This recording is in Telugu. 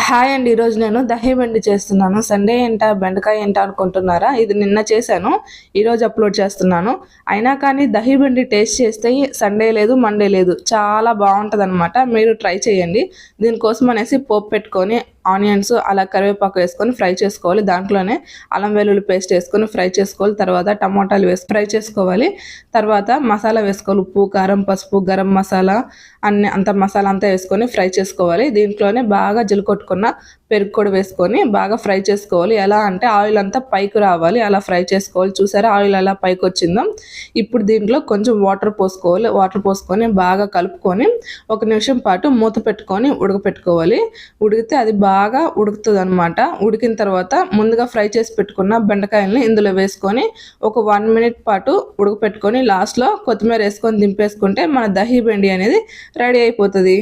హాయ్ అండి. ఈరోజు నేను దహి బెండి చేస్తున్నాను. సండే ఏంట బెండకాయ ఏంట అనుకుంటున్నారా? ఇది నిన్న చేశాను, ఈరోజు అప్లోడ్ చేస్తున్నాను. అయినా కానీ దహి బెండి టేస్ట్ చేస్తే సండే లేదు మండే లేదు, చాలా బాగుంటుంది అనమాట. మీరు ట్రై చేయండి. దీనికోసం అనేసి పోపు పెట్టుకొని ఆనియన్స్ అలా కరివేపాకు వేసుకొని ఫ్రై చేసుకోవాలి. దాంట్లోనే అల్లం వెల్లుల్లి పేస్ట్ వేసుకొని ఫ్రై చేసుకోవాలి. తర్వాత టమాటాలు వేసి ఫ్రై చేసుకోవాలి. తర్వాత మసాలా వేసుకోవాలి. ఉప్పు, కారం, పసుపు, గరం మసాలా అంత మసాలా అంతా వేసుకొని ఫ్రై చేసుకోవాలి. దీంట్లోనే బాగా కొట్టుకున్న పెరుగు కూడా వేసుకొని బాగా ఫ్రై చేసుకోవాలి. ఎలా అంటే ఆయిల్ అంతా పైకి రావాలి, అలా ఫ్రై చేసుకోవాలి. చూసారా ఆయిల్ అలా పైకి వచ్చిందో? ఇప్పుడు దీంట్లో కొంచెం వాటర్ పోసుకోవాలి. వాటర్ పోసుకొని బాగా కలుపుకొని 1 నిమిషం పాటు మూత పెట్టుకొని ఉడకపెట్టుకోవాలి. ఉడికితే అది బాగా ఉడుకుతుంది అనమాట. ఉడికిన తర్వాత ముందుగా ఫ్రై చేసి పెట్టుకున్న బెండకాయల్ని ఇందులో వేసుకొని ఒక 1 మినిట్ పాటు ఉడకపెట్టుకొని లాస్ట్లో కొత్తిమీర వేసుకొని దింపేసుకుంటే మన దహి బెండి అనేది రెడీ అయిపోతుంది.